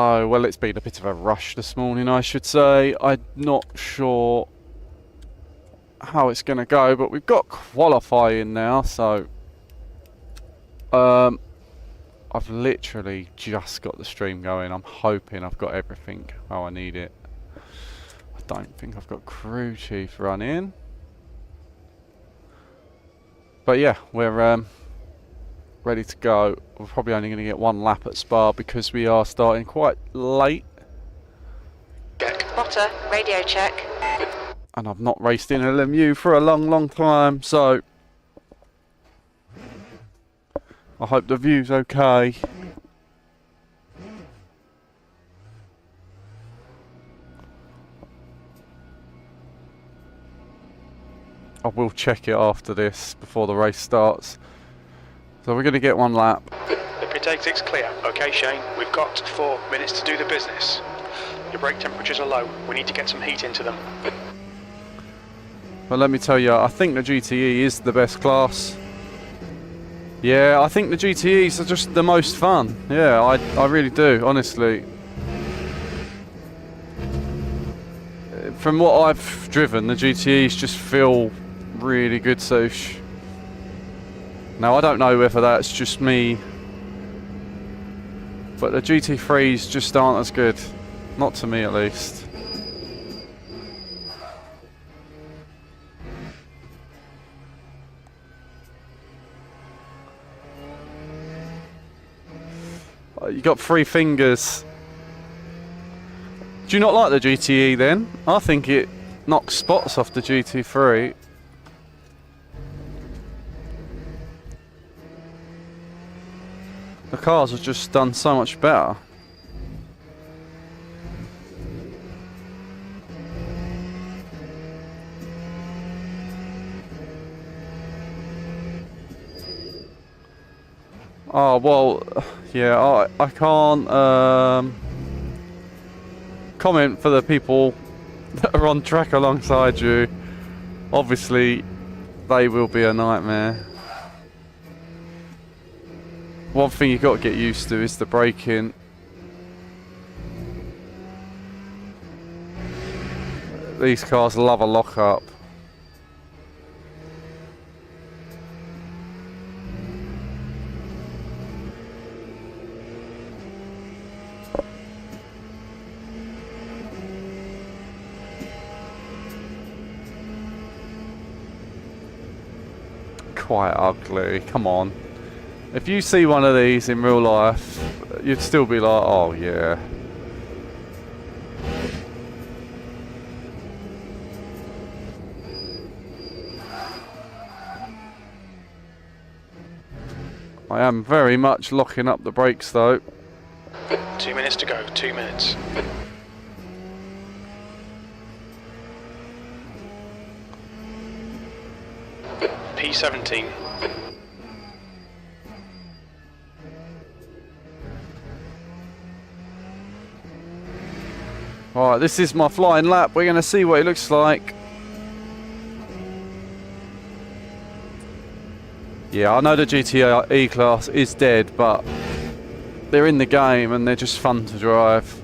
Oh, well, it's been a bit of a rush this morning, I should say. I'm not sure how it's going to go, but we've got qualifying now, so I've literally just got the stream going. I'm hoping I've got everything how I need it. I don't think I've got crew chief running. But yeah, we're ready to go. We're probably only going to get one lap at Spa because we are starting quite late. Spotter, radio check. And I've not raced in LMU for a long time, so I hope the view's okay. I will check it after this, before the race starts. So we're going to get one lap. The pit exit's clear. Okay, Shane, we've got 4 minutes to do the business. Your brake temperatures are low. We need to get some heat into them. But let me tell you, I think the GTE is the best class. Yeah, I think the GTEs are just the most fun. Yeah, I really do, honestly. From what I've driven, the GTEs just feel really good, Sush. Now, I don't know whether that's just me, but the GT3s just aren't as good. Not to me, at least. You got 3 fingers. Do you not like the GTE then? I think it knocks spots off the GT3. The cars have just done so much better. Oh, well, yeah, I can't comment for the people that are on track alongside you. Obviously, they will be a nightmare. One thing you've got to get used to is the braking. These cars love a lock-up. Quite ugly, come on. If you see one of these in real life, you'd still be like, oh yeah. I am very much locking up the brakes though. 2 minutes to go, 2 minutes. P17. Alright, this is my flying lap. We're going to see what it looks like. Yeah, I know the GTE class is dead, but they're in the game and they're just fun to drive.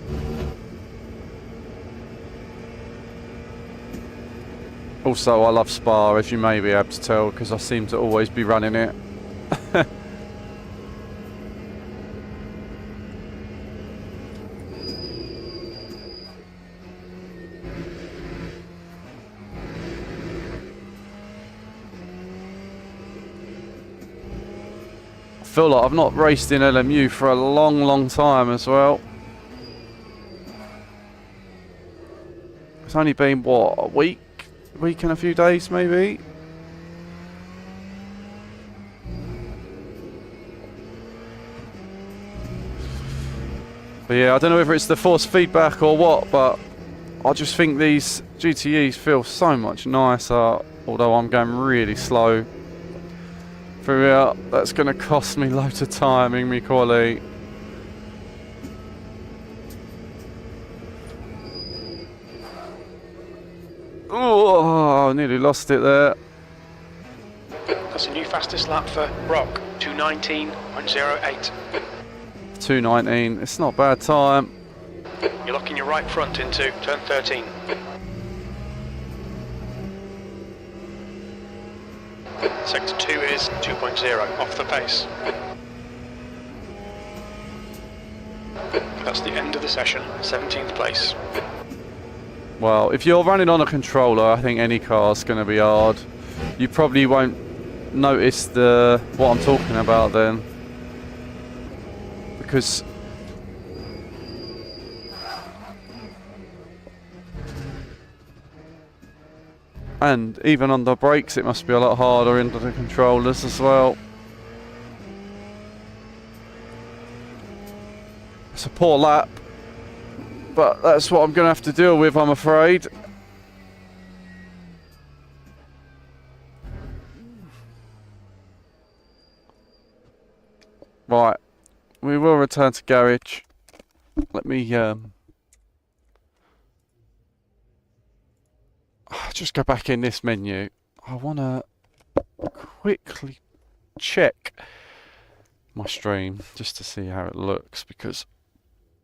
Also, I love Spa, as you may be able to tell, because I seem to always be running it. I feel like I've not raced in LMU for a long time as well. It's only been, what, a week and a few days maybe? But yeah, I don't know whether it's the force feedback or what, but I just think these GTEs feel so much nicer, although I'm going really slow throughout. That's going to cost me loads of timing, me quality. Oh, I nearly lost it there. That's a new fastest lap for Brock, 2:19.08. 2:19, it's not a bad time. You're locking your right front into turn 13. Sector 2 is 2.0, off the pace. That's the end of the session, 17th place. Well, if you're running on a controller, I think any car's going to be hard. You probably won't notice what I'm talking about then. Because and even on the brakes it must be a lot harder into the controllers as well. It's a poor lap, but that's what I'm going to have to deal with, I'm afraid. Right, we will return to garage. Let me just go back in this menu. I want to quickly check my stream just to see how it looks, because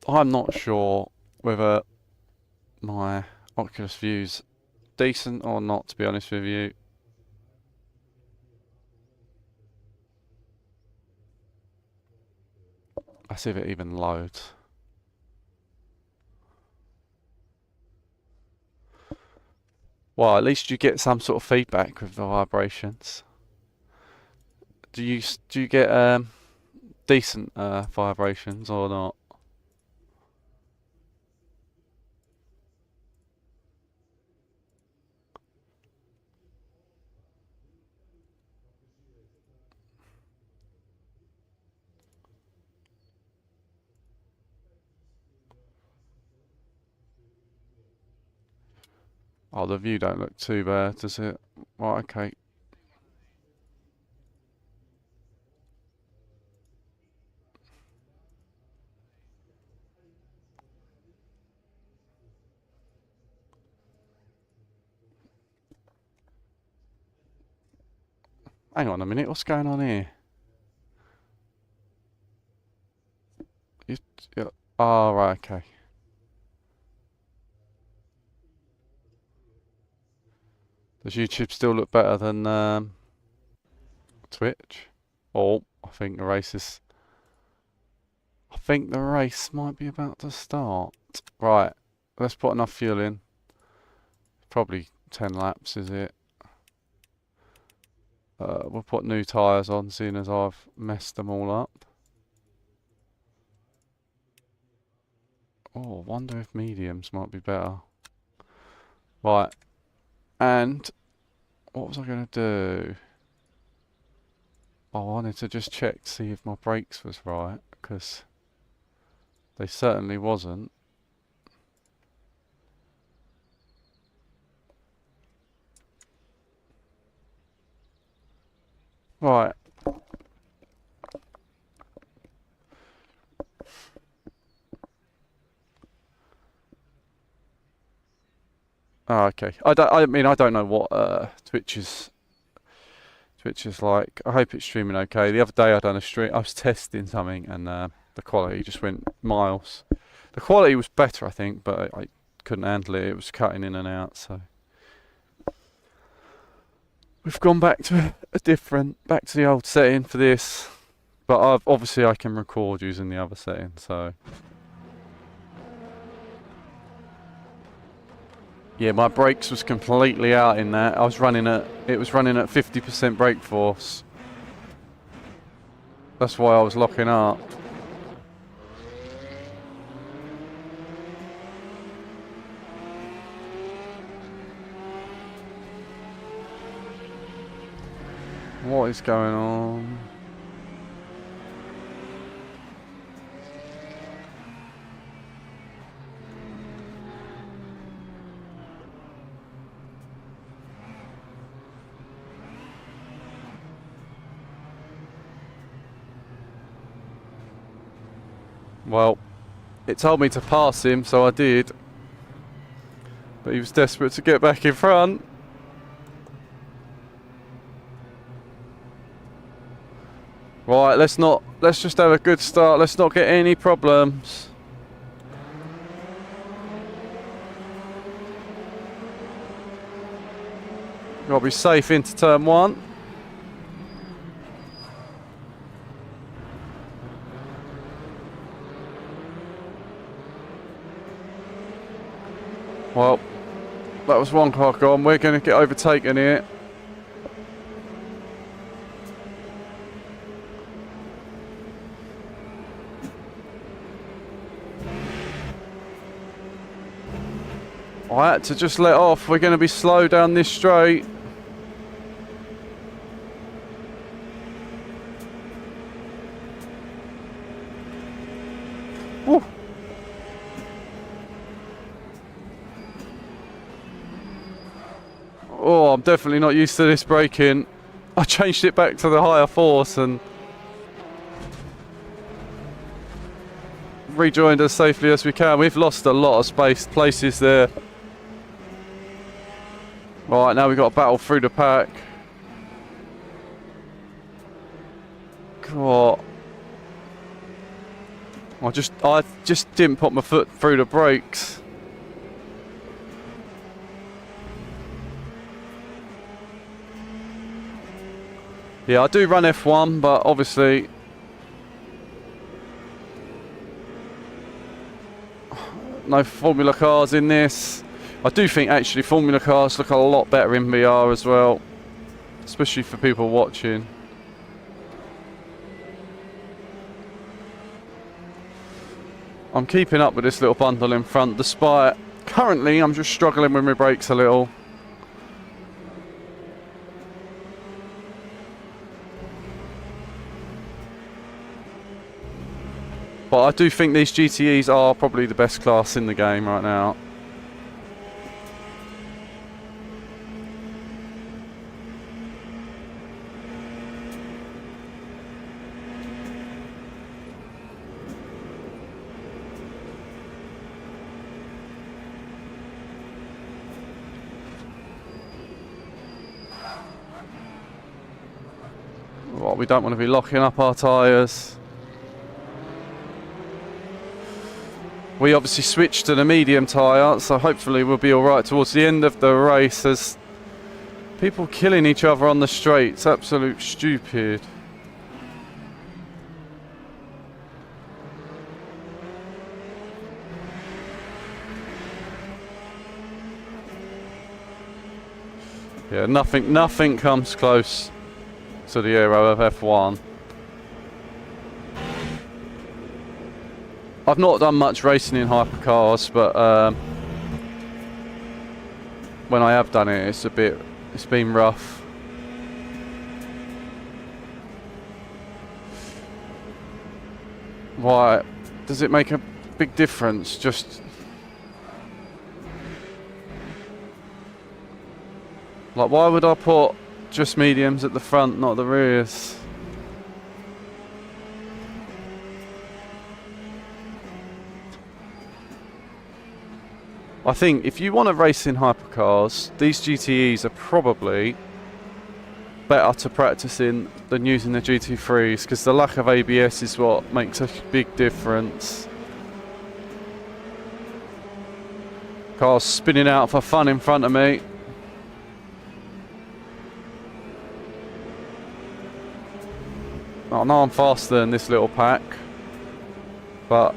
I'm not sure whether my Oculus View's decent or not, to be honest with you. Let's see if it even loads. Well, at least you get some sort of feedback with the vibrations. Do you get decent vibrations or not? Oh, the view don't look too bad, does it? Right, okay. Hang on a minute, what's going on here? Oh, right, okay. Does YouTube still look better than Twitch? Oh, I think the race might be about to start. Right, let's put enough fuel in. Probably 10 laps, is it? We'll put new tyres on, seeing as I've messed them all up. Oh, I wonder if mediums might be better. Right. And what was I going to do? I wanted to just check to see if my brakes was right, because they certainly wasn't. Right. Oh, okay. I mean, I don't know what Twitch is like. I hope it's streaming okay. The other day I done a stream. I was testing something, and the quality just went miles. The quality was better, I think, but I couldn't handle it. It was cutting in and out. So we've gone back to back to the old setting for this. But obviously I can record using the other setting. So. Yeah, my brakes was completely out in that. It was running at 50% brake force. That's why I was locking up. What is going on? Well, it told me to pass him, so I did. But he was desperate to get back in front. Right, let's just have a good start. Let's not get any problems. Gotta be safe into turn 1. Well, that was one car gone. We're going to get overtaken here. I had to just let off. We're going to be slow down this straight. Woo. Oh, I'm definitely not used to this braking. I changed it back to the higher force and rejoined as safely as we can. We've lost a lot of places there. Right, now we've got to battle through the pack. God. I just didn't put my foot through the brakes. Yeah, I do run F1, but obviously no Formula cars in this. I do think actually Formula cars look a lot better in VR as well, especially for people watching. I'm keeping up with this little bundle in front, despite currently I'm just struggling with my brakes a little. But I do think these GTEs are probably the best class in the game right now. Well, we don't want to be locking up our tyres. We obviously switched to the medium tyre, so hopefully we'll be alright towards the end of the race. As people killing each other on the straights, absolute stupid. Yeah, nothing comes close to the aero of F1. I've not done much racing in hypercars, but when I have done it, it's been rough. Why does it make a big difference? Just like, why would I put just mediums at the front, not the rears? I think if you want to race in hypercars, these GTEs are probably better to practice in than using the GT3s, because the lack of ABS is what makes a big difference. Cars spinning out for fun in front of me. I know I'm faster than this little pack, but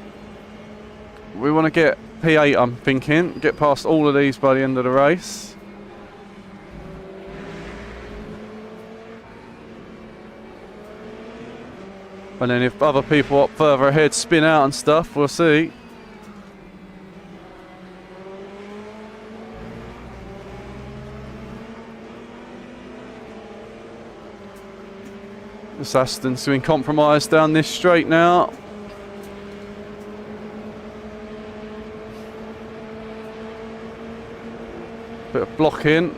we want to get P8, I'm thinking, get past all of these by the end of the race. And then if other people up further ahead spin out and stuff, we'll see. This Aston's been compromised down this straight now. Bit of blocking.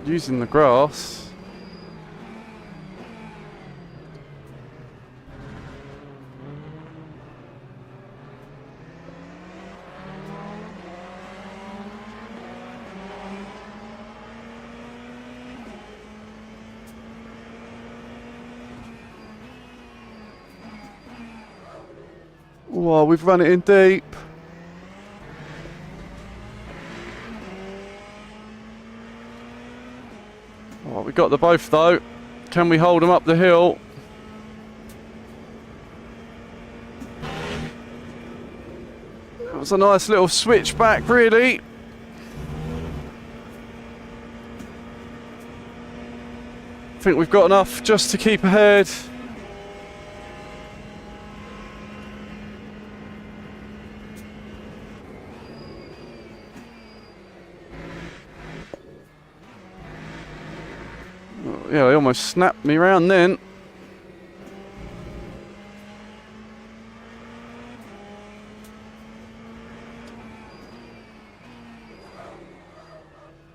Using the grass. Whoa, we've run it in deep. Oh, we got the both though. Can we hold them up the hill? It was a nice little switch back, really. I think we've got enough just to keep ahead. Yeah, he almost snapped me round then.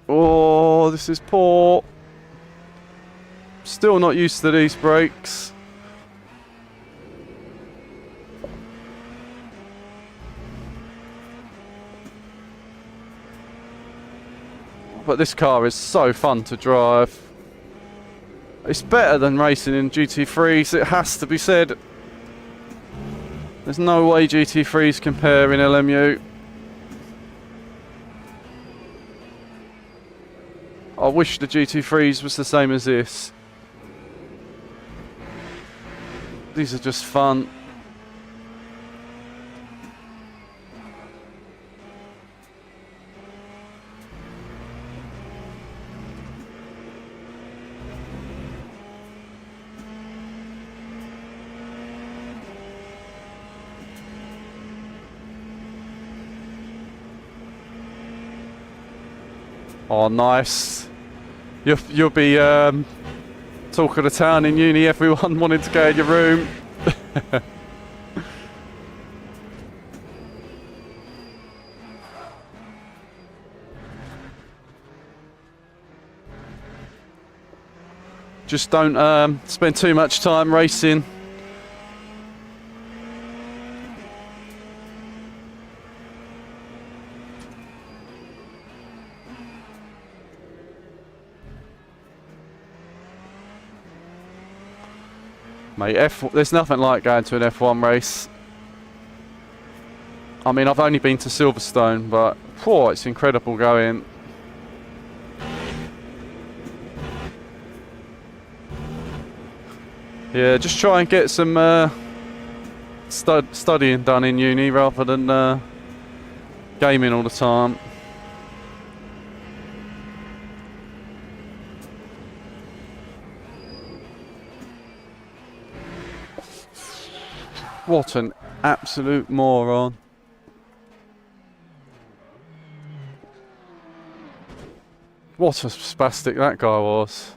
Oh, this is poor. Still not used to these brakes. But this car is so fun to drive. It's better than racing in GT3s, it has to be said. There's no way GT3s compare in LMU. I wish the GT3s was the same as this. These are just fun. Oh, nice. You'll be talk of the town in uni, everyone wanted to go in your room. Just don't spend too much time racing. Mate, there's nothing like going to an F1 race. I mean, I've only been to Silverstone, but whew, it's incredible going. Yeah, just try and get some studying done in uni rather than gaming all the time. What an absolute moron. What a spastic that guy was.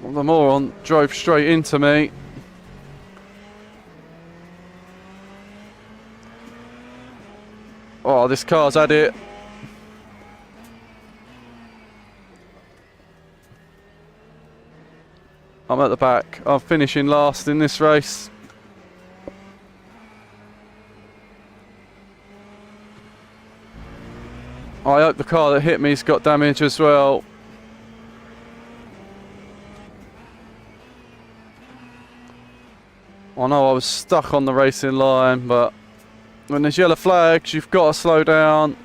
Well, the moron drove straight into me. Oh, this car's had it. I'm at the back. I'm finishing last in this race. I hope the car that hit me's got damage as well. I know I was stuck on the racing line, but when there's yellow flags, you've got to slow down.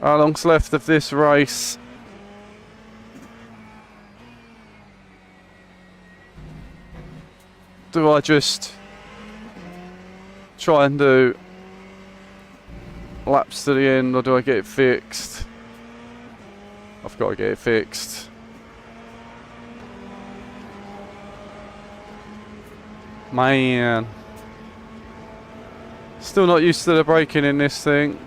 How long's left of this race? Do I just try and do laps to the end, or do I get it fixed? I've got to get it fixed. Man. Still not used to the braking in this thing.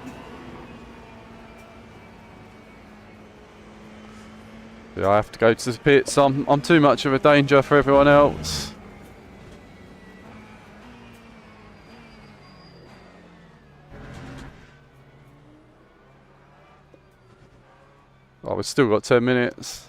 Yeah, I have to go to the pits. I'm too much of a danger for everyone else. Oh, we've still got 10 minutes.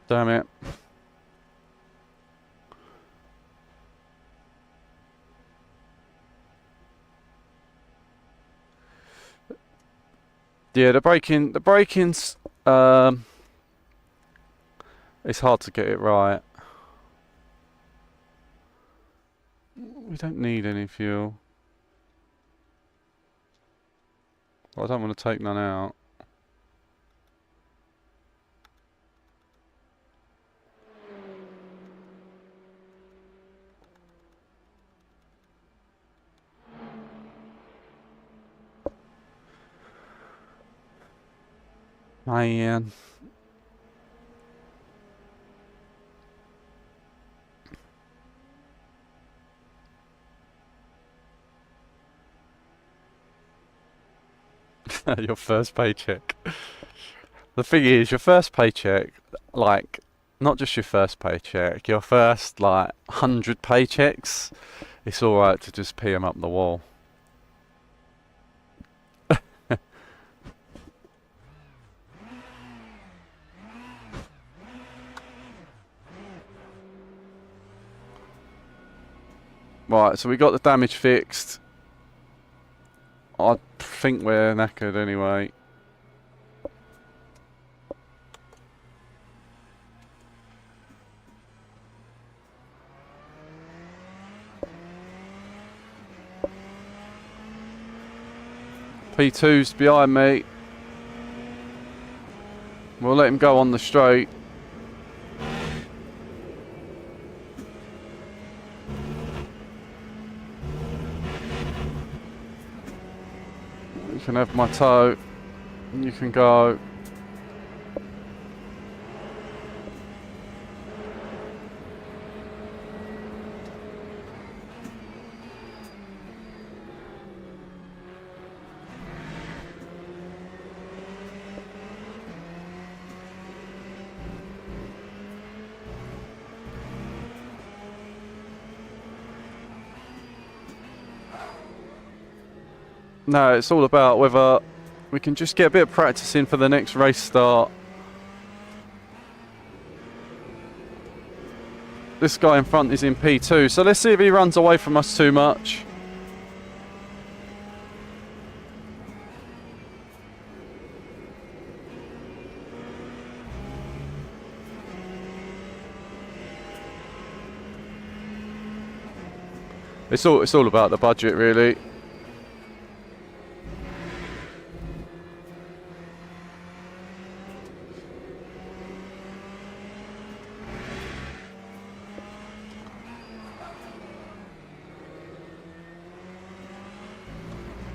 Damn it. Yeah, the braking's it's hard to get it right. We don't need any fuel. I don't want to take none out. Man. Your first paycheck. The thing is, your first paycheck, like, not just your first paycheck, your first, like, 100 paychecks, it's alright to just pee them up the wall. Right, so we got the damage fixed. I think we're knackered anyway. P2's behind me. We'll let him go on the straight. You can have my toe. You can go. No, it's all about whether we can just get a bit of practice in for the next race start. This guy in front is in P2, so let's see if he runs away from us too much. It's all about the budget, really.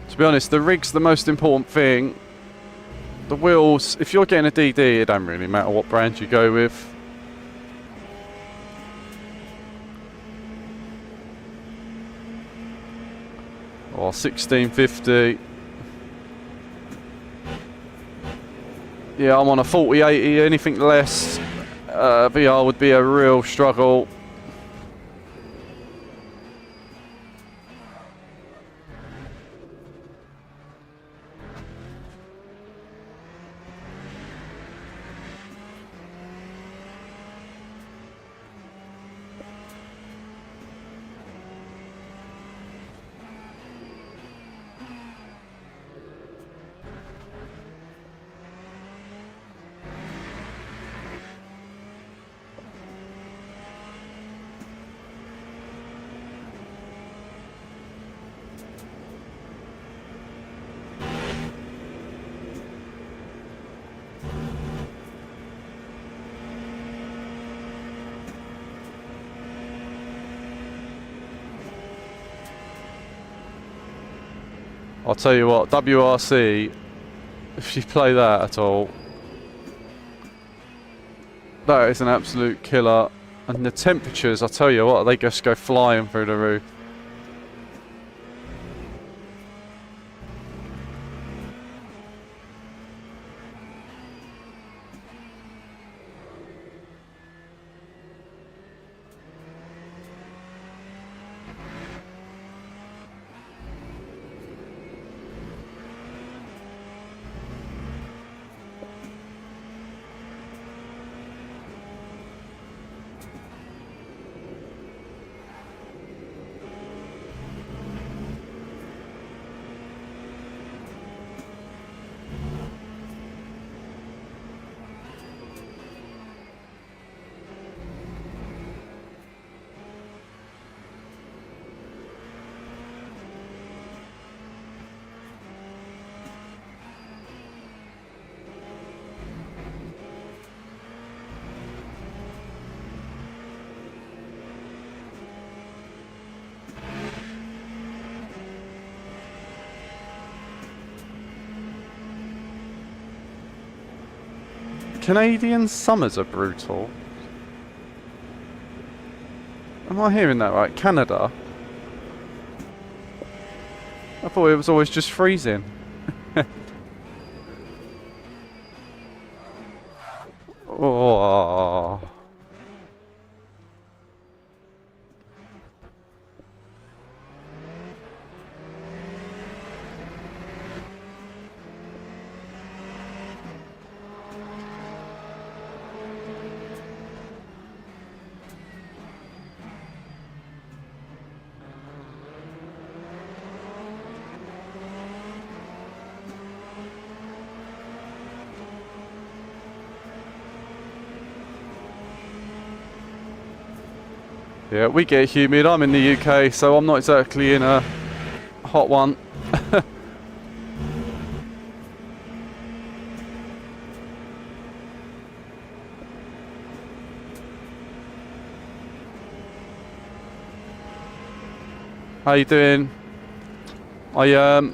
To be honest, the rig's the most important thing. The wheels, if you're getting a DD, it don't really matter what brand you go with. Or 1650. Yeah, I'm on a 4080. Anything less, VR would be a real struggle. I'll tell you what, WRC, if you play that at all, that is an absolute killer. And the temperatures, I'll tell you what, they just go flying through the roof. Canadian summers are brutal. Am I hearing that right? Canada? I thought it was always just freezing. Oh. Yeah, we get humid. I'm in the UK, so I'm not exactly in a hot one. How you doing? I've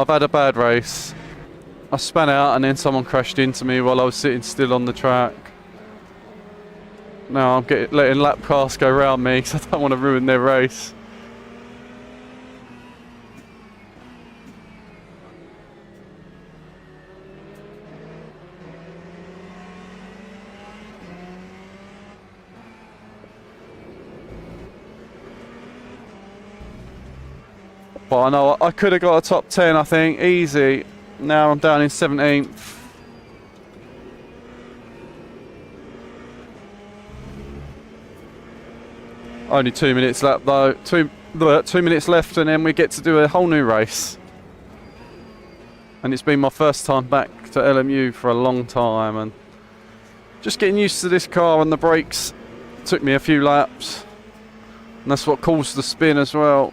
had a bad race. I span out and then someone crashed into me while I was sitting still on the track. Now I'm letting lap cars go around me because I don't want to ruin their race. But I know I could have got a top 10, I think, easy. Now I'm down in 17th. Only 2 minutes left though. 2 minutes left and then we get to do a whole new race. And it's been my first time back to LMU for a long time, and just getting used to this car and the brakes took me a few laps. And that's what caused the spin as well.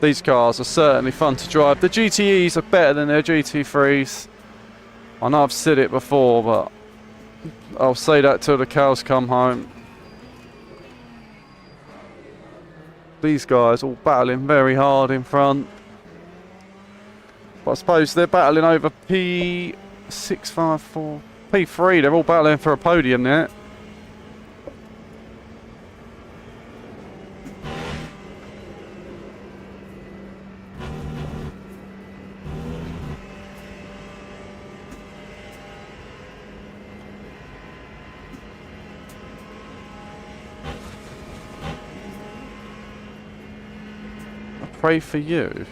These cars are certainly fun to drive. The GTEs are better than their GT3s. I know I've said it before, but I'll say that till the cows come home. These guys all battling very hard in front. But I suppose they're battling over P654, P3. They're all battling for a podium there. Pray for you.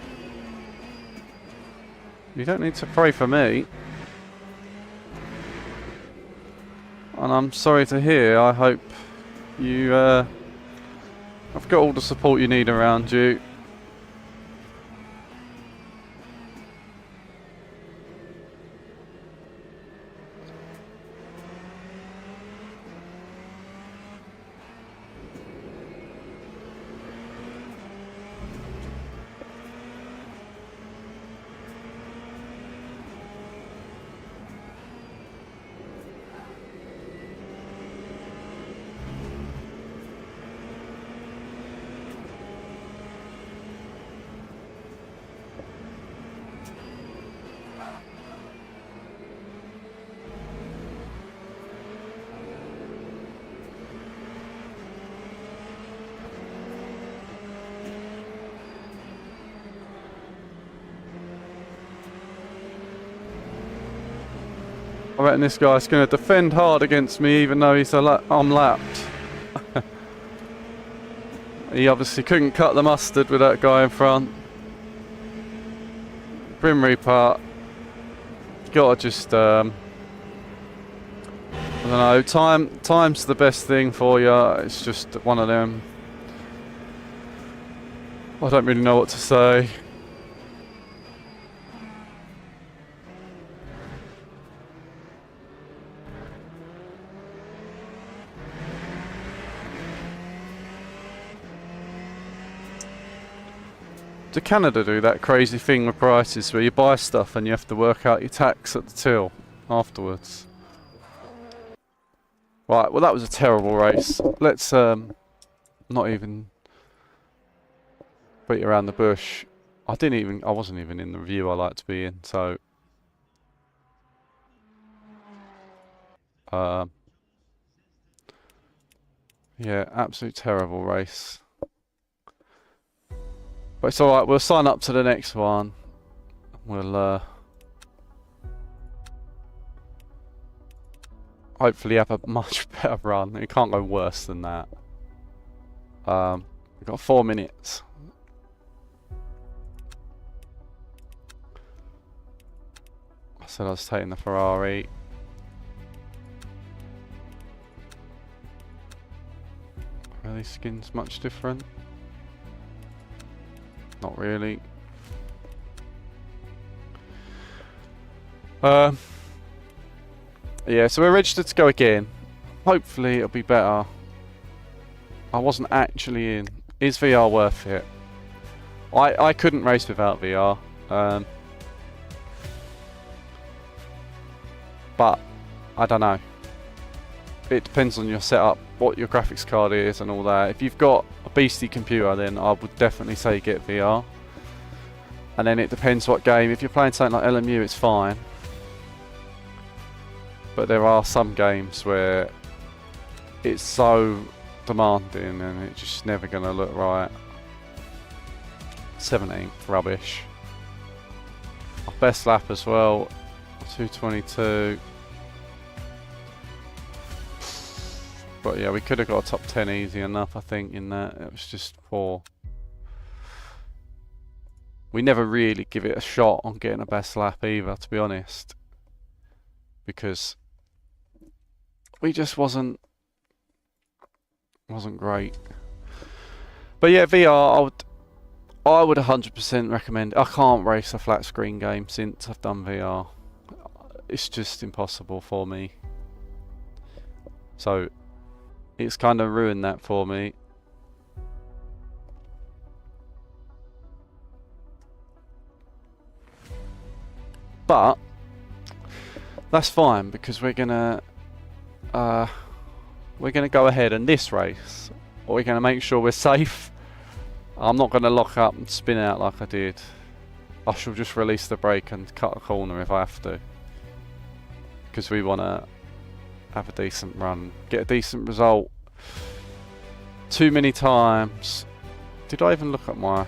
You don't need to pray for me. And I'm sorry to hear. I hope you have got all the support you need around you. I reckon this guy's going to defend hard against me even though I'm lapped. He obviously couldn't cut the mustard with that guy in front. Grim Reaper, you gotta just, I don't know, time's the best thing for you. It's just one of them. I don't really know what to say. Do Canada do that crazy thing with prices where you buy stuff and you have to work out your tax at the till afterwards? Right, well that was a terrible race. Let's not even beat around the bush. I wasn't even in the review I like to be in, so yeah, absolute terrible race. But it's alright, we'll sign up to the next one. We'll hopefully have a much better run. It can't go worse than that. We've got 4 minutes. I said I was taking the Ferrari. Are these skins much different? Not really. Yeah, so we're registered to go again. Hopefully it'll be better. I wasn't actually in. Is VR worth it? I couldn't race without VR. But I don't know. It depends on your setup, what your graphics card is and all that. If you've got a beastly computer, then I would definitely say get VR. And then it depends what game. If you're playing something like LMU, it's fine. But there are some games where it's so demanding and it's just never going to look right. 17th, rubbish. Our best lap as well, 2:22. But yeah, we could have got a top 10 easy enough, I think, in that. It was just poor. We never really give it a shot on getting a best lap either, to be honest. Because we just wasn't great. But yeah, VR, I would 100% recommend. I can't race a flat screen game since I've done VR. It's just impossible for me. So it's kind of ruined that for me. But that's fine because we're gonna go ahead in this race. We're gonna make sure we're safe. I'm not gonna lock up and spin out like I did. I shall just release the brake and cut a corner if I have to, because we want to have a decent run, get a decent result. Too many times. Did I even look at my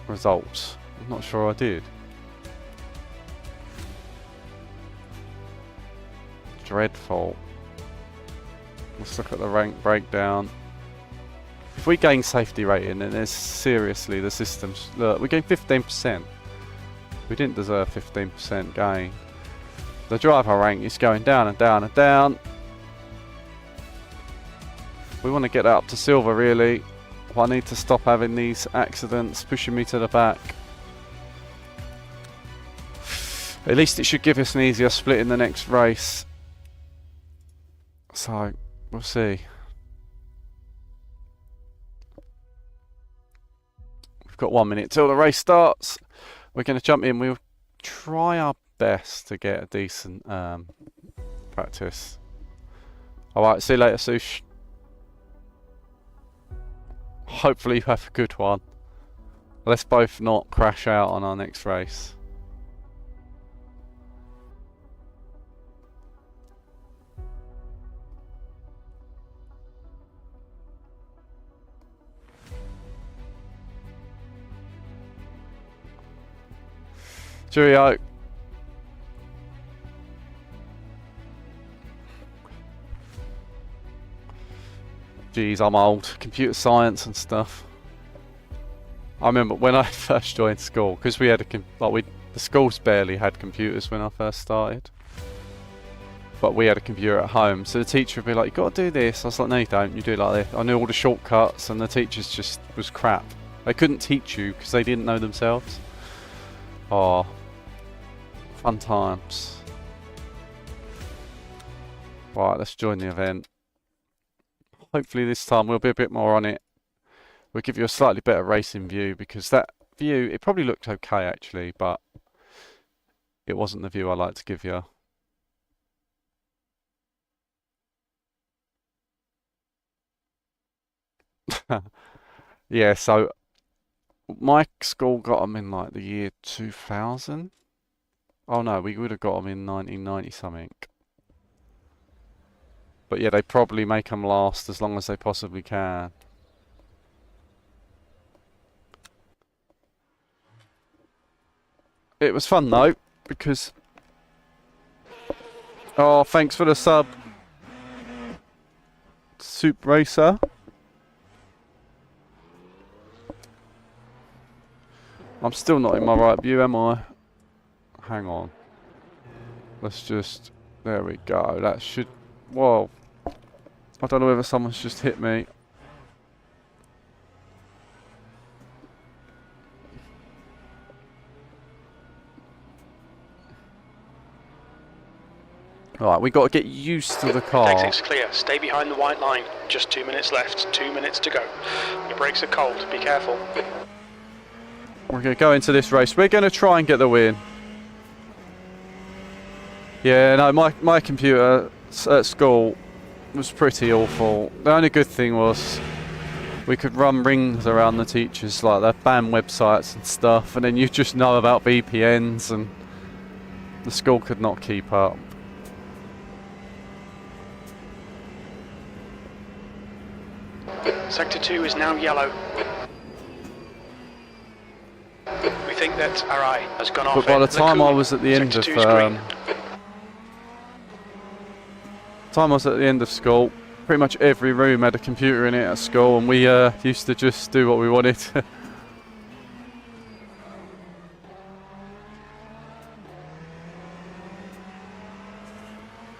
results? I'm not sure I did. Dreadful. Let's look at the rank breakdown. If we gain safety rating, then there's seriously the systems. Look, we gained 15%. We didn't deserve 15% gain. The driver rank is going down and down and down. We want to get that up to silver, really. I need to stop having these accidents pushing me to the back. At least it should give us an easier split in the next race. So, we'll see. We've got 1 minute till the race starts. We're going to jump in. We'll try our best to get a decent practice. Alright, see you later, Sush. Hopefully you have a good one. Let's both not crash out on our next race. Cheerio. Jeez, I'm old. Computer science and stuff. I remember when I first joined school, because we had the schools barely had computers when I first started. but we had a computer at home, so the teacher would be like, you got to do this. I was like, no you don't, you do it like this. I knew all the shortcuts, and the teachers just was crap. They couldn't teach you because they didn't know themselves. Oh, fun times. Right, let's join the event. Hopefully this time we'll be a bit more on it. We'll give you a slightly better racing view, because that view, it probably looked okay actually, but it wasn't the view I like to give you. Yeah, so my school got them in like the year 2000. Oh no, we would have got them in 1990 something. But yeah, they probably make them last as long as they possibly can. It was fun though, because... Oh, thanks for the sub, Soup Racer. I'm still not in my right view, am I? Hang on. Let's just... There we go. That should... Whoa. I don't know whether someone's just hit me. Right, we got to get used to the car. Exit's clear. Stay behind the white line. Just 2 minutes left. 2 minutes to go. Your brakes are cold. Be careful. We're going to go into this race. We're going to try and get the win. Yeah, no, my computer at school was pretty awful. The only good thing was we could run rings around the teachers, like their ban websites and stuff, and then you just know about VPNs, and the school could not keep up. Sector 2 is now yellow. We think that our eye has gone off. But by the time I was at the end of school, pretty much every room had a computer in it at school, and we used to just do what we wanted.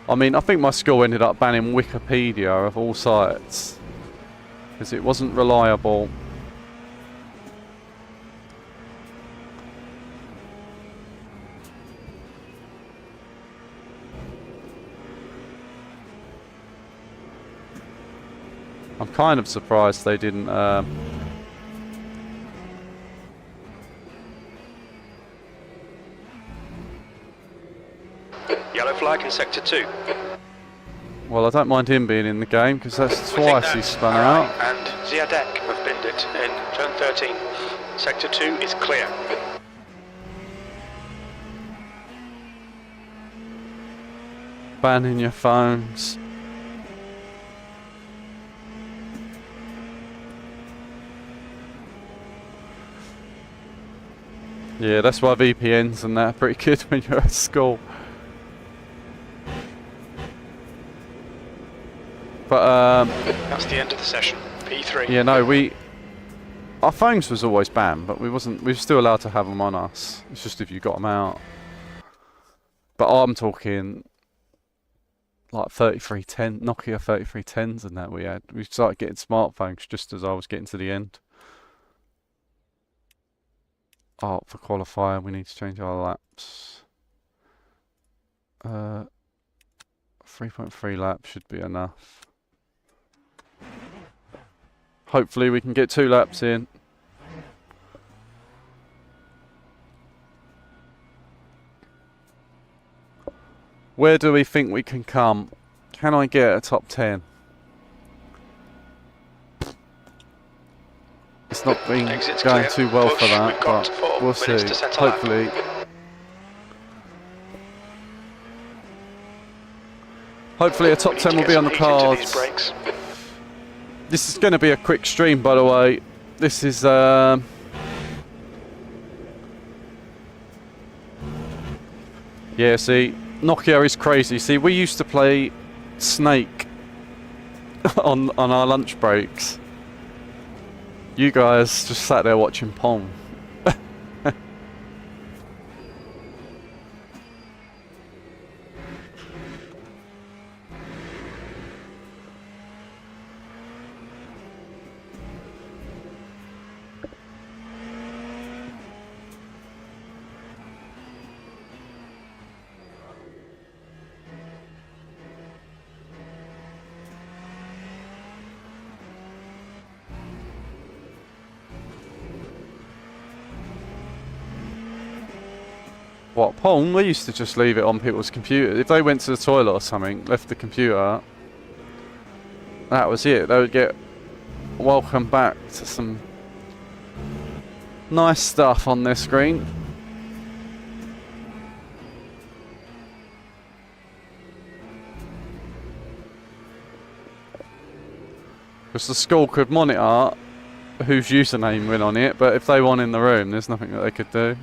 I mean, I think my school ended up banning Wikipedia of all sites, because it wasn't reliable. I'm kind of surprised they didn't Yellow flag in Sector 2. well, I don't mind him being in the game, because that's twice he spun out. And Ziadek have binned it in turn 13. Sector 2 is clear. Banning your phones. Yeah, that's why VPNs and that are pretty good when you're at school. But that's the end of the session. P3. yeah, no, our phones was always banned, but we were still allowed to have them on us. It's just if you got them out. But I'm talking like 3310 Nokia 3310s and that we had. We started getting smartphones just as I was getting to the end. Oh, for qualifying we need to change our laps. 3.3 laps should be enough. Hopefully we can get 2 laps in. Where do we think we can come? Can I get a top 10? It's not been going too well for that, but we'll see. Hopefully. Hopefully a top 10 will be on the cards. This is going to be a quick stream, by the way. This is yeah, see, Nokia is crazy. See, we used to play Snake on our lunch breaks. You guys just sat there watching Pong. What, porn? We used to just leave it on people's computers. If they went to the toilet or something, left the computer, that was it. They would get welcome back to some nice stuff on their screen. Because the school could monitor whose username went on it, but if they weren't in the room, there's nothing that they could do.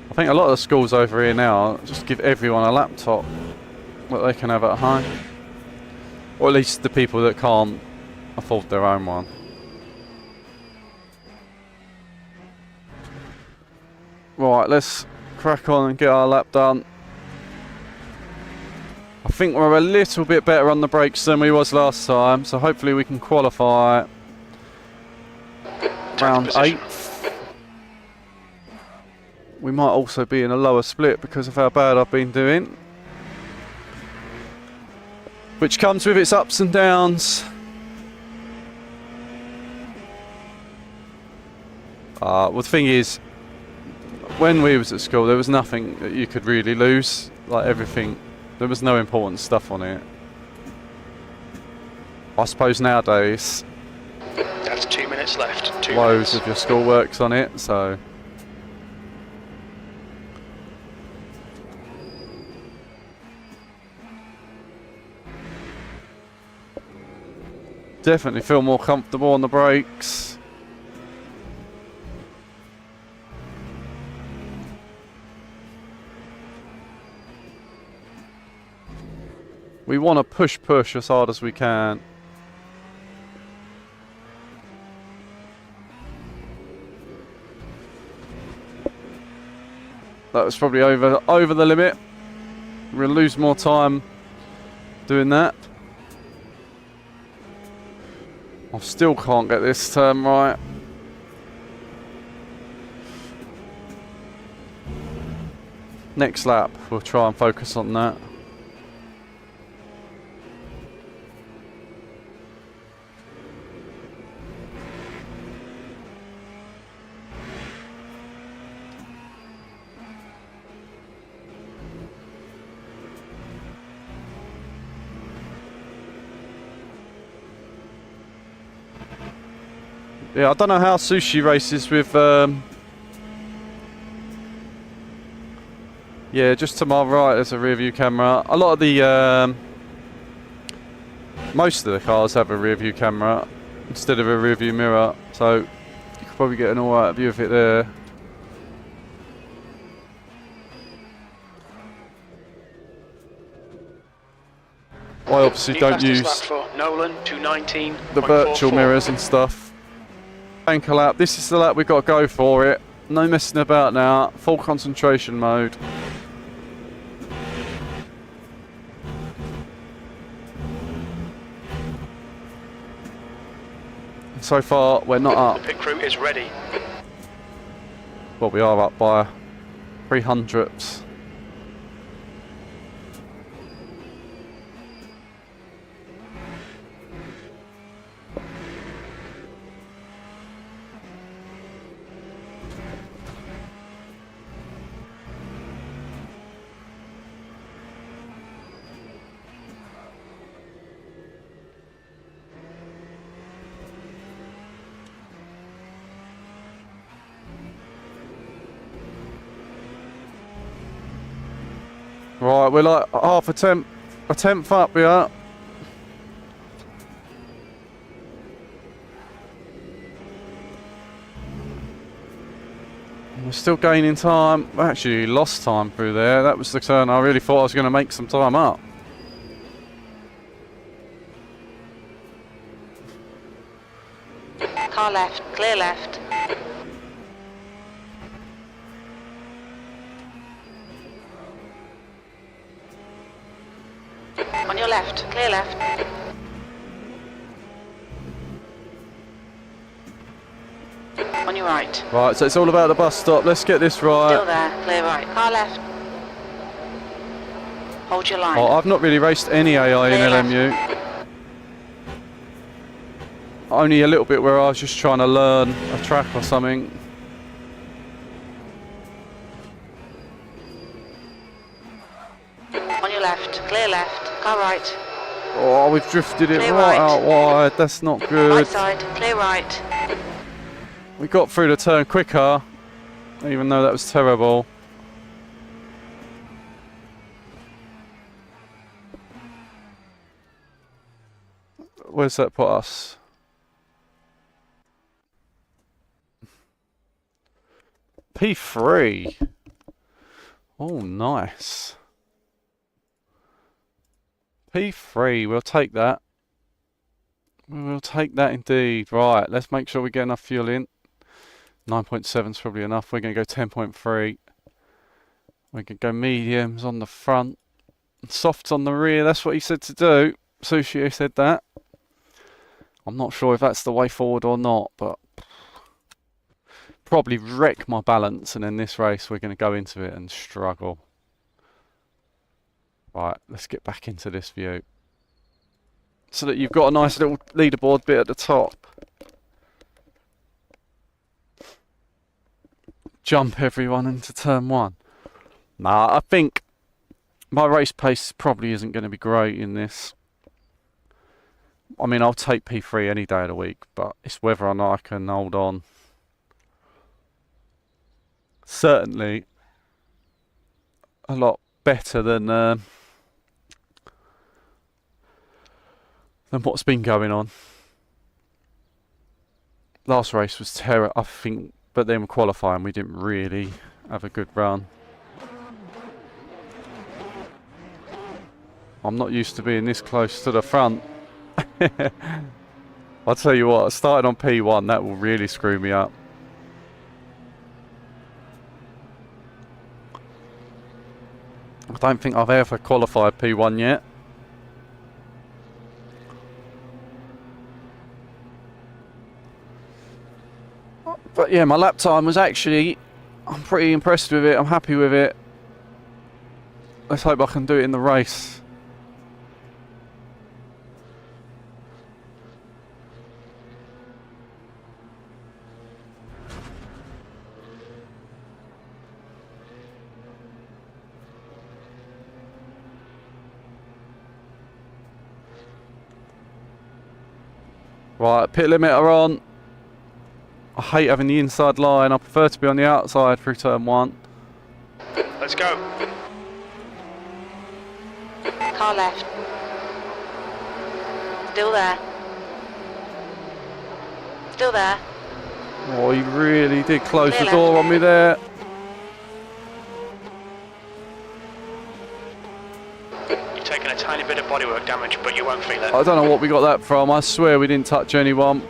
I think a lot of the schools over here now just give everyone a laptop that they can have at home. Or at least the people that can't afford their own one. Right, let's crack on and get our lap done. I think we're a little bit better on the brakes than we was last time, so hopefully we can qualify round 8th. We might also be in a lower split because of how bad I've been doing, which comes with its ups and downs. Well, the thing is, when we was at school, there was nothing that you could really lose. Like everything, there was no important stuff on it. I suppose nowadays, that's 2 minutes left. loads of your schoolwork's on it, so. Definitely feel more comfortable on the brakes. We want to push as hard as we can. That was probably over the limit. We'll lose more time doing that. I still can't get this turn right. Next lap, we'll try and focus on that. Yeah, I don't know how Sushi races with, yeah, just to my right there's a rear view camera. A lot of the, most of the cars have a rear view camera instead of a rear view mirror, so you could probably get an alright view of it there. I obviously don't use the virtual mirrors and stuff. Anchor lap, this is the lap we've got to go for it. No messing about now, full concentration mode. So far, we're not up. The pit crew is ready. Well, we are up by 300ths. Right, we're like half a tenth up here. We're still gaining time. We actually lost time through there. That was the turn I really thought I was going to make some time up. Car left, clear left. On your left, clear left. On your right. Right, so it's all about the bus stop. Let's get this Still right. there. Clear right. Car left. Hold your line. Oh, I've not really raced any AI in Clear left. LMU. Only a little bit where I was just trying to learn a track or something. On your left. Clear left. Car right. Oh, we've drifted it Clear right right. out wide. That's not good. Right side. Clear right. We got through the turn quicker, even though that was terrible. Where's that put us? P3. Oh, nice. P3, we'll take that. We'll take that indeed. Right, let's make sure we get enough fuel in. 9.7 is probably enough. We're going to go 10.3. We can go mediums on the front. Softs on the rear. That's what he said to do. Sushi said that. I'm not sure if that's the way forward or not, but probably wreck my balance, and in this race we're going to go into it and struggle. Right, let's get back into this view so that you've got a nice little leaderboard bit at the top. Jump everyone into turn one. Nah, I think my race pace probably isn't going to be great in this. I mean, I'll take P3 any day of the week, but it's whether or not I can hold on. Certainly a lot better than what's been going on. Last race was terrible, I think, but then qualifying we didn't really have a good run. I'm not used to being this close to the front. I'll tell you what, starting on P1, that will really screw me up. I don't think I've ever qualified P1 yet. But yeah, my lap time was actually, I'm pretty impressed with it, I'm happy with it. Let's hope I can do it in the race. Right, pit limiter on. I hate having the inside line. I prefer to be on the outside through turn one. Let's go. Car left. Still there. Still there. Oh, he really did close Clear the door on me there. You've taken a tiny bit of bodywork damage, but you won't feel it. I don't know what we got that from. I swear we didn't touch anyone.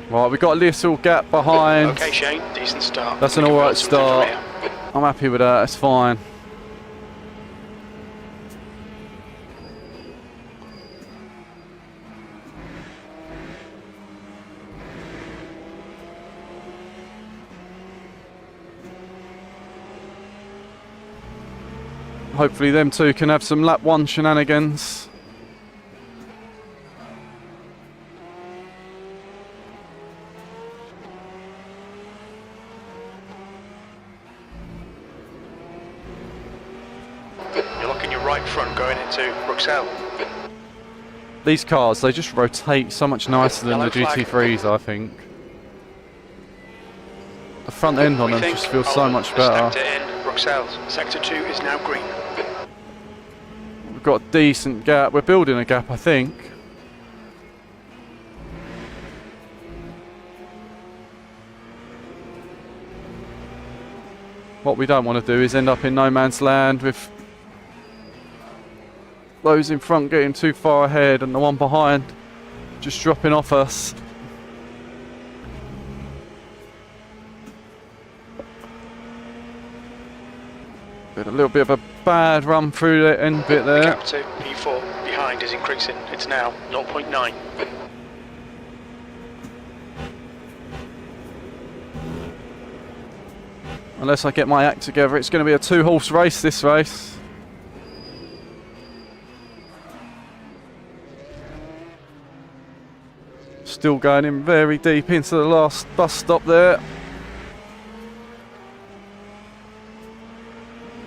Right, we got a little gap behind. Okay, Shane, decent start. That's an Looking alright for something from start. here. I'm happy with that, it's fine. Hopefully them two can have some lap one shenanigans. You're looking your right front going into Bruxelles. These cars, they just rotate so much nicer than Yellow the flag. GT3s, I think. The front end on them just feels so much better. Stepped it in Bruxelles. Sector 2 is now green. We've got a decent gap. We're building a gap, I think. What we don't want to do is end up in no man's land with those in front getting too far ahead and the one behind just dropping off us. Been a little bit of a bad run through the end bit The there. gap to P4 behind is increasing. It's now 0.9. Unless I get my act together, it's going to be a 2-horse race, this race. Still going in very deep into the last bus stop there.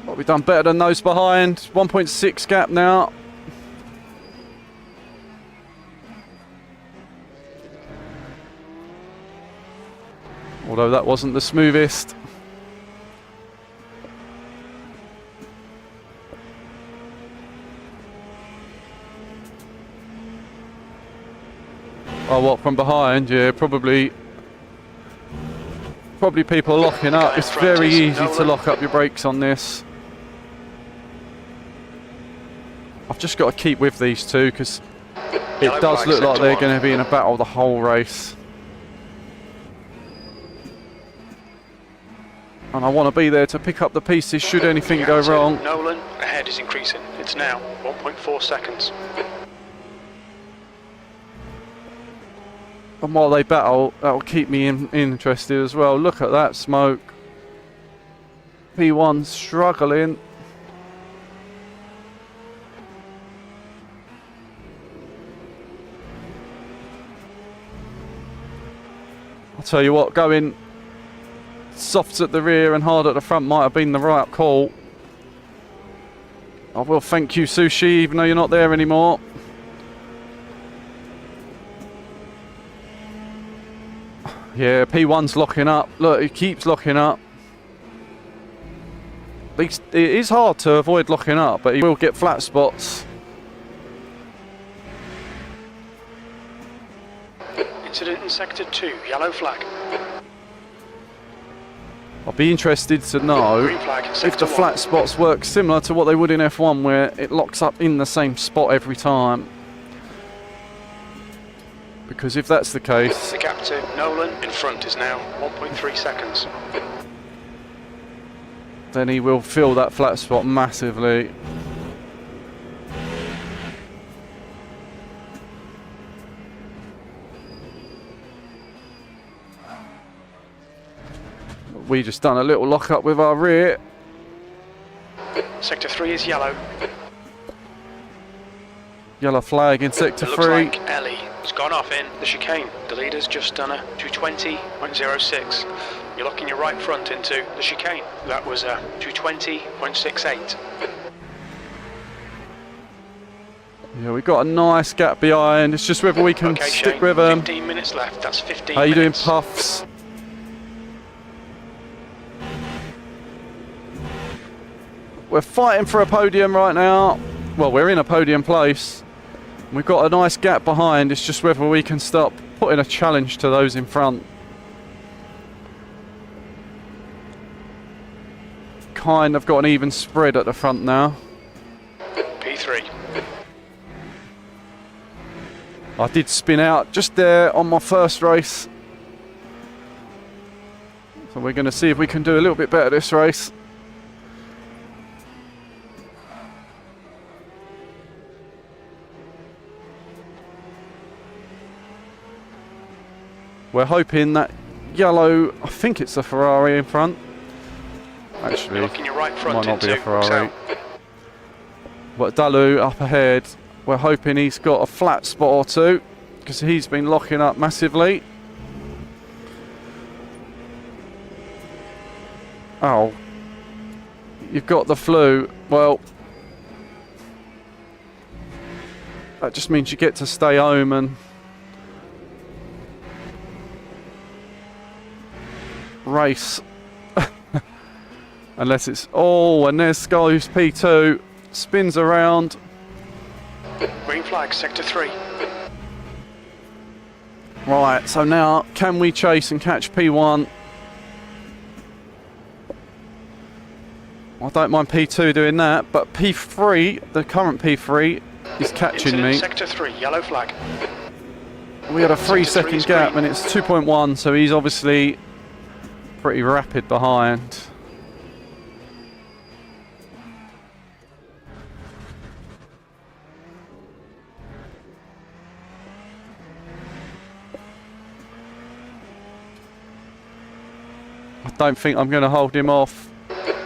But we've done better than those behind. 1.6 gap now. Although that wasn't the smoothest. Oh, what, from behind? Yeah, probably people locking up. It's very easy to lock up your brakes on this. I've just got to keep with these two because it does look like they're going to be in a battle the whole race. And I want to be there to pick up the pieces should anything go wrong. Nolan, ahead is increasing. It's now 1.4 seconds. And while they battle, that'll keep me interested as well. Look at that smoke. P1 struggling. I'll tell you what, going soft at the rear and hard at the front might have been the right call. I will thank you, Sushi, even though you're not there anymore. Yeah, P1's locking up. Look, he keeps locking up. It is hard to avoid locking up, but he will get flat spots. Incident in Sector 2, yellow flag. I'll be interested to know Green flag, if Sector the 1. flat spots work similar to what they would in F1, where it locks up in the same spot every time. Because if that's the case... The gap to Nolan in front is now 1.3 seconds. then he will fill that flat spot massively. We just done a little lock up with our rear. Sector 3 is yellow. Yellow flag in sector It looks 3. like Ellie has gone off in the chicane. The leader's just done a 220.06. You're locking your right front into the chicane. That was a 220.68. Yeah, we've got a nice gap behind. It's just whether we can Okay, stick Shane, with them. 15 minutes left. That's 15 How you doing, minutes. Puffs? We're fighting for a podium right now. Well, we're in a podium place. We've got a nice gap behind. It's just whether we can stop putting a challenge to those in front. Kind of got an even spread at the front now. P3. I did spin out just there on my first race. So we're going to see if we can do a little bit better this race. We're hoping that yellow, I think it's a Ferrari in front. Actually, You're locking your right it front might not be a into Ferrari. south. But Dalu up ahead, we're hoping he's got a flat spot or two, because he's been locking up massively. Oh, you've got the flu. Well, that just means you get to stay home and race. Unless it's... Oh, and there's goes P2. Spins around. Green flag, sector 3. Right, so now can we chase and catch P1? I don't mind P2 doing that, but P3, the current P3, is catching Incident me. sector 3, yellow flag. We had a Sector 3 3-second is gap green. and it's 2.1, so he's obviously pretty rapid behind. don't think I'm going to hold him off.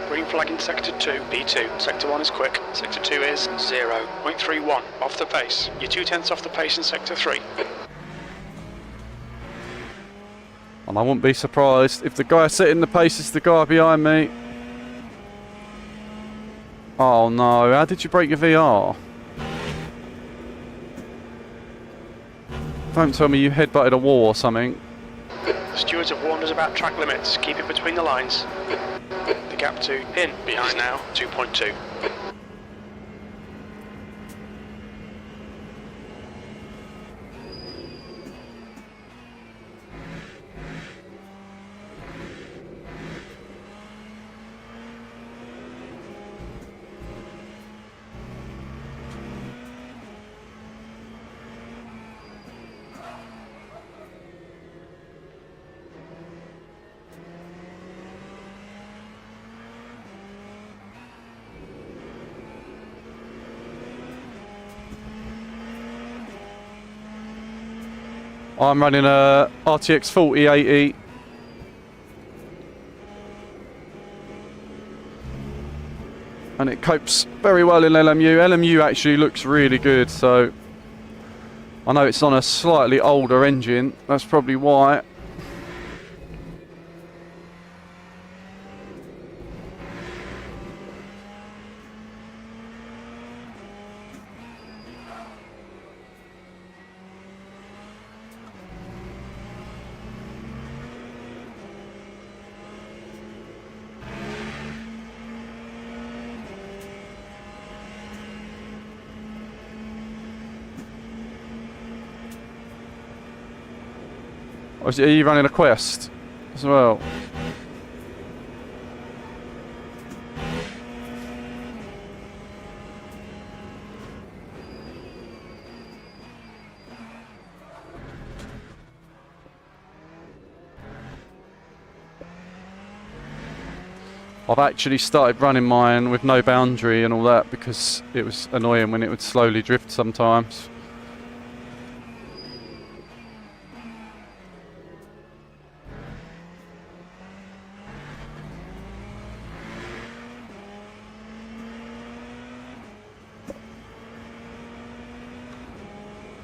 Green flag in sector 2, P2. Sector 1 is quick. Sector 2 is 0.31 off the pace. You're 0.2 off the pace in sector 3. And I wouldn't be surprised if the guy setting the pace is the guy behind me. Oh no, how did you break your VR? Don't tell me you headbutted a wall or something. The stewards have warned us about track limits. Keep it between the lines. The gap to in behind now, 2.2. I'm running a RTX 4080. And it copes very well in LMU. LMU actually looks really good, so I know it's on a slightly older engine. That's probably why. Or are you running a Quest as well? I've actually started running mine with no boundary and all that because it was annoying when it would slowly drift sometimes.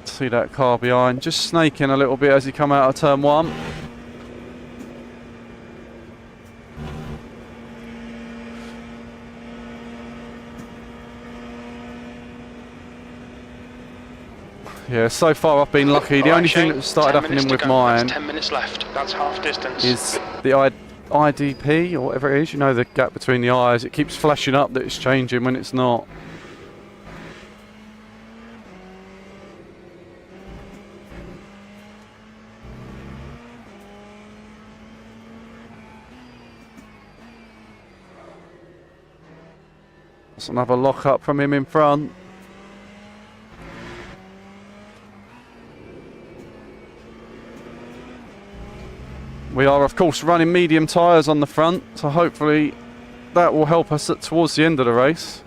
See that car behind, just snaking a little bit as he come out of turn 1. Yeah, so far I've been lucky. The only thing that started happening with mine 10 minutes left. That's half distance. is the IDP or whatever it is, you know, the gap between the eyes. It keeps flashing up that it's changing when it's not. That's another lock up from him in front. We are of course running medium tyres on the front, so hopefully that will help us towards the end of the race.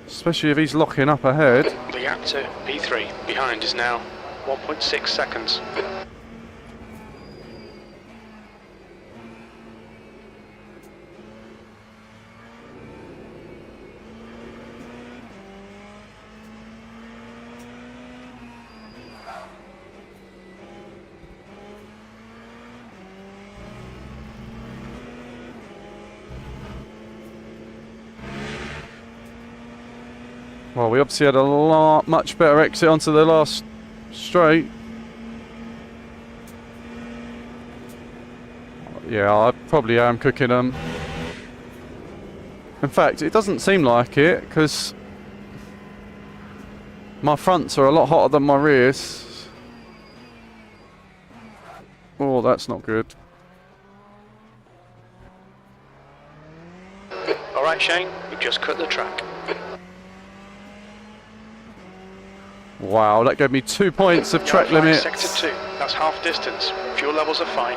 Especially if he's locking up ahead. The gap to P3 behind is now 1.6 seconds. Well, we obviously had a much better exit onto the last straight. Yeah, I probably am cooking them. In fact, it doesn't seem like it, because my fronts are a lot hotter than my rears. Oh, that's not good. Alright Shane, we've just cut the track. Wow, that gave me 2 points of track limit. Sector 2, that's half distance. Fuel levels are fine.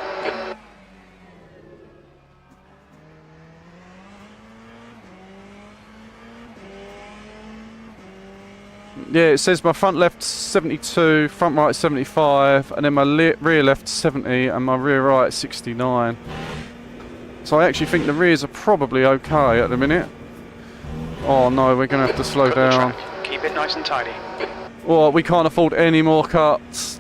Yeah, it says my front left 72, front right 75, and then my rear left 70, and my rear right 69. So I actually think the rears are probably okay at the minute. Oh no, we're going to have to slow down. Keep it nice and tidy. Oh, we can't afford any more cuts.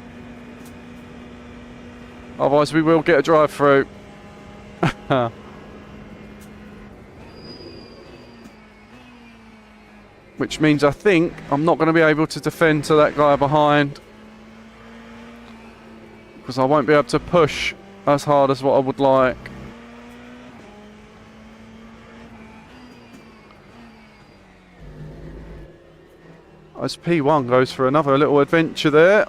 Otherwise we will get a drive through. Which means I think I'm not going to be able to defend to that guy behind. Because I won't be able to push as hard as what I would like. As P1 goes for another little adventure there.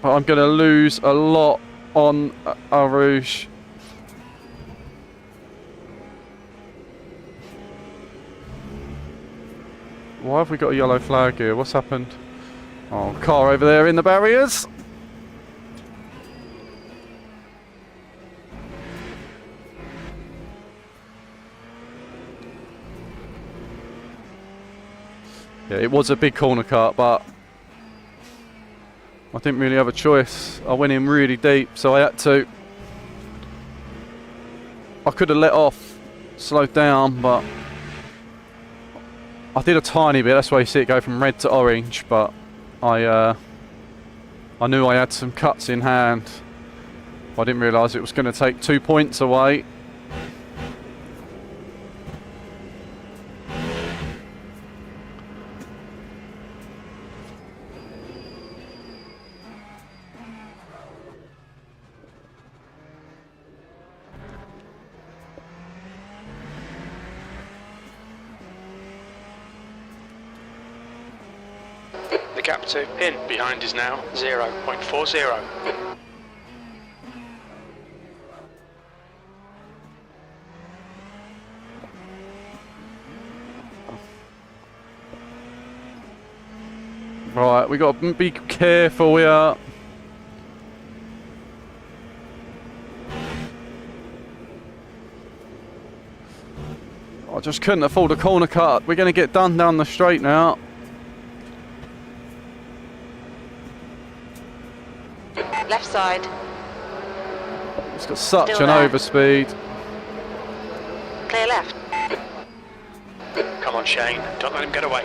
But I'm going to lose a lot on Eau Rouge. Why have we got a yellow flag here? What's happened? Oh, car over there in the barriers. Yeah, it was a big corner cut, but I didn't really have a choice. I went in really deep, so I had to. I could have let off, slowed down, but I did a tiny bit. That's why you see it go from red to orange, but I knew I had some cuts in hand. I didn't realise it was going to take 2 points away. The gap to pin behind is now 0.40. Right, we got to be careful here. I just couldn't afford a corner cut. We're going to get done down the straight now. Left side. It's got such Still an there. overspeed. Clear left. Come on, Shane. Don't let him get away.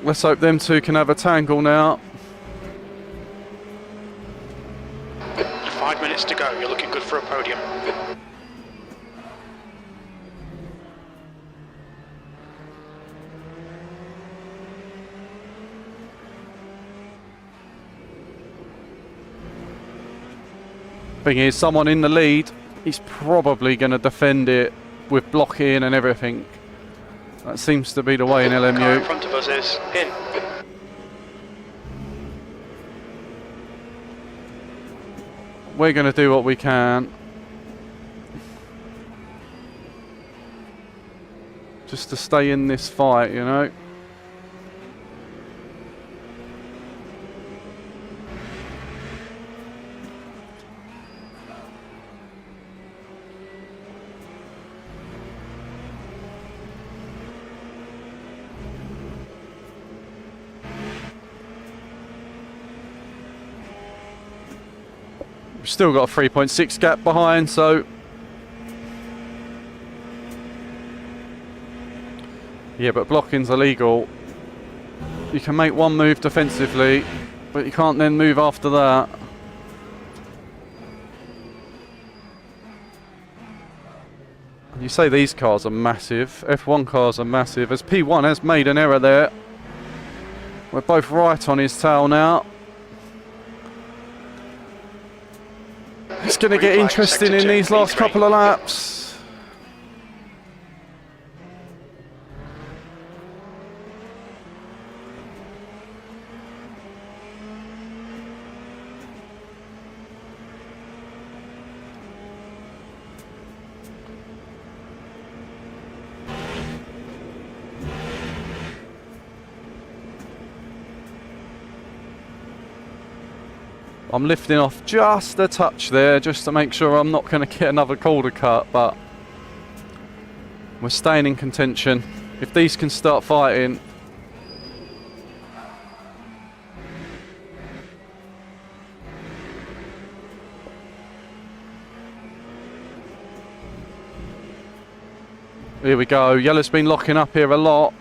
Let's hope them two can have a tangle now. 5 minutes to go. You're looking good for a podium. Thing is, someone in the lead, he's probably going to defend it with blocking and everything. That seems to be the way in The car in LMU. front of us is in. We're going to do what we can. Just to stay in this fight, you know. We've still got a 3.6 gap behind, so yeah, but blocking's illegal. You can make one move defensively, but you can't then move after that. You say these cars are massive. F1 cars are massive. As P1 has made an error there. We're both right on his tail now. It's going to get interesting in these last couple of laps. I'm lifting off just a touch there, just to make sure I'm not going to get another corner cut, but we're staying in contention. If these can start fighting, here we go. Yellow's been locking up here a lot.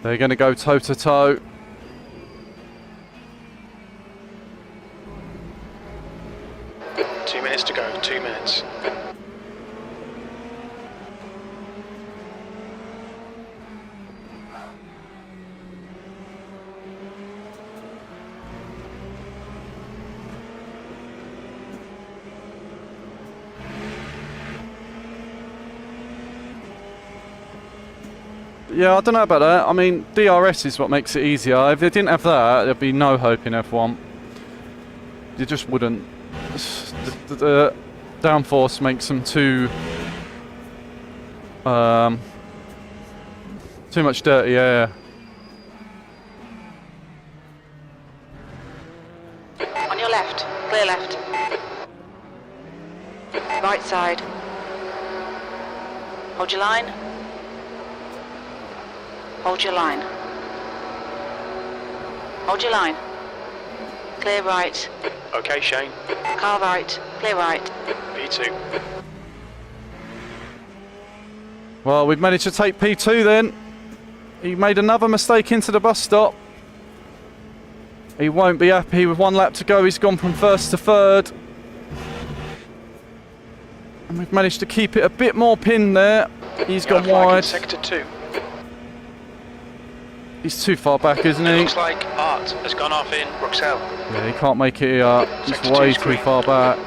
They're going to go toe to toe. Minutes to go, 2 minutes. Yeah, I don't know about that. I mean, DRS is what makes it easier. If they didn't have that, there'd be no hope in F1. You just wouldn't. The downforce makes them too much dirty air. On your left. Clear left. Right side. Hold your line. Hold your line. Hold your line. Clear right. Okay, Shane. Car right. Clear right. P2. Well, we've managed to take P2 then. He made another mistake into the bus stop. He won't be happy with 1 lap to go. He's gone from first to third. And we've managed to keep it a bit more pinned there. He's gone wide. Sector 2. He's too far back, isn't he? Looks like Art has gone off in Bruxelles. Yeah, he can't make it here. He's Sector way 2's too green. far back.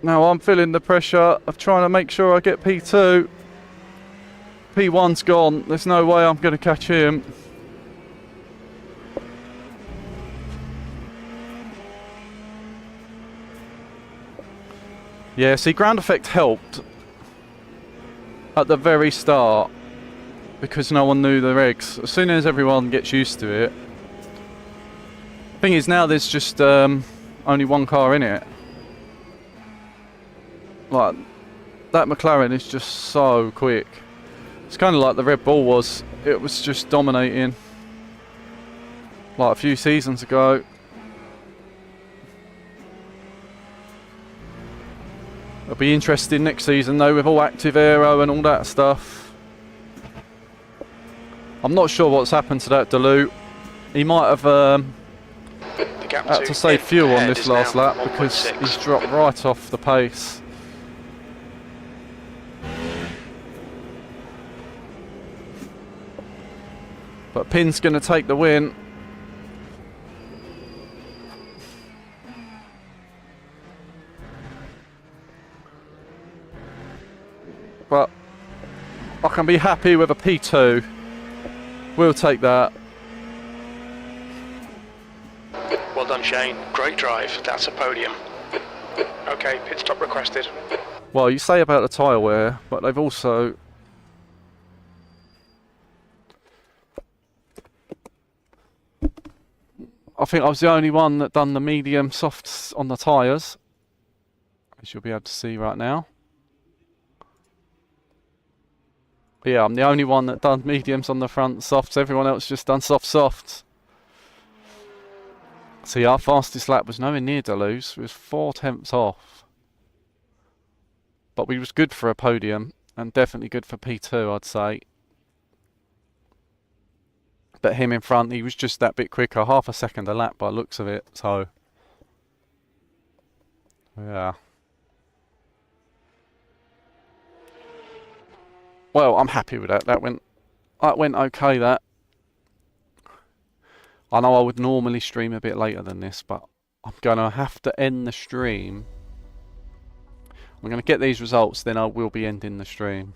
Now I'm feeling the pressure of trying to make sure I get P2. P1's gone. There's no way I'm going to catch him. Yeah, see, ground effect helped at the very start because no one knew the regs. As soon as everyone gets used to it. Thing is, now there's just only one car in it. Like, that McLaren is just so quick. It's kind of like the Red Bull was. It was just dominating. Like a few seasons ago. It'll be interesting next season though, with all active aero and all that stuff. I'm not sure what's happened to that Delu. He might have had to save fuel on this last lap because he's dropped right off the pace. But Pin's going to take the win. But I can be happy with a P2. We'll take that. Well done, Shane. Great drive. That's a podium. Okay, pit stop requested. Well, you say about the tyre wear, but they've also... I think I was the only one that done the medium softs on the tyres, as you'll be able to see right now. Yeah, I'm the only one that done mediums on the front softs. Everyone else just done softs. See, our fastest lap was nowhere near Delu's. It was 4 tenths off. But we was good for a podium, and definitely good for P2, I'd say. But him in front, he was just that bit quicker, half a second a lap by the looks of it, so yeah. Well, I'm happy with that. That went okay, that. I know I would normally stream a bit later than this, but I'm going to have to end the stream. I'm going to get these results, then I will be ending the stream.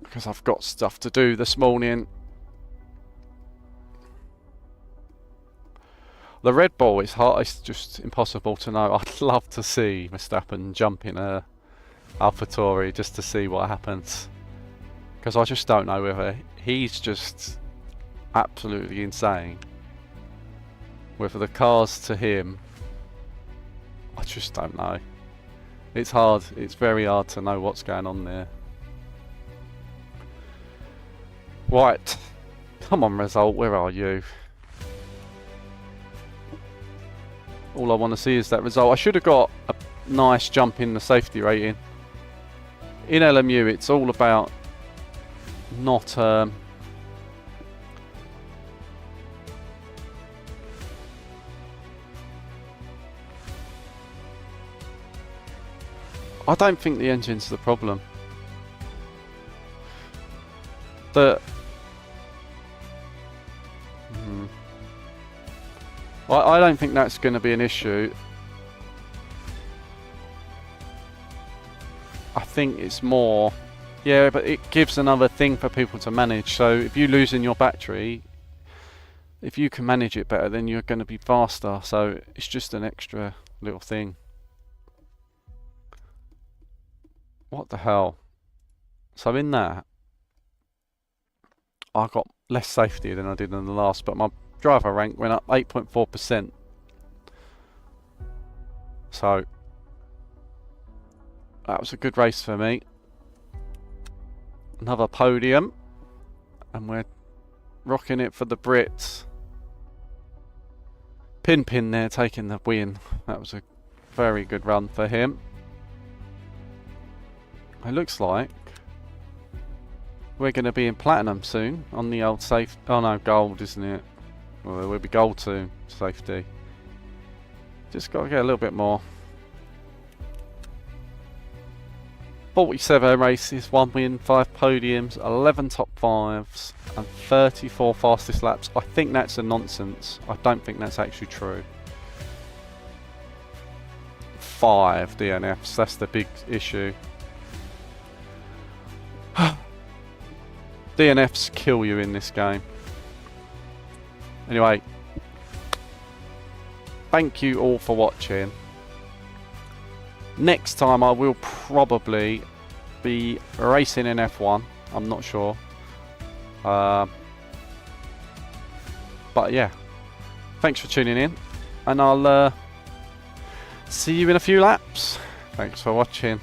Because I've got stuff to do this morning. The Red Bull is hard, it's just impossible to know. I'd love to see Verstappen jump in a AlphaTauri just to see what happens. Because I just don't know whether he's just absolutely insane. Whether the car's to him, I just don't know. It's hard, it's very hard to know what's going on there. Right, come on result, where are you? All I want to see is that result. I should have got a nice jump in the safety rating. In LMU it's all about not I don't think the engine's the problem. I don't think that's going to be an issue. I think it's more, yeah, but it gives another thing for people to manage. So if you lose in your battery, if you can manage it better, then you're going to be faster. So it's just an extra little thing. What the hell? So in that, I got less safety than I did in the last, but my driver rank went up 8.4%. So that was a good race for me. Another podium, and we're rocking it for the Brits. Pin there taking the win. That was a very good run for him. It looks like we're going to be in platinum soon on the old safe. Oh no, gold, isn't it? Well, there will be gold soon. Safety. Just got to get a little bit more. 47 races, 1 win, 5 podiums, 11 top 5s, and 34 fastest laps. I think that's a nonsense. I don't think that's actually true. 5 DNFs, that's the big issue. DNFs kill you in this game. Anyway, thank you all for watching. Next time I will probably be racing in F1. I'm not sure. But yeah, thanks for tuning in, and I'll see you in a few laps. Thanks for watching.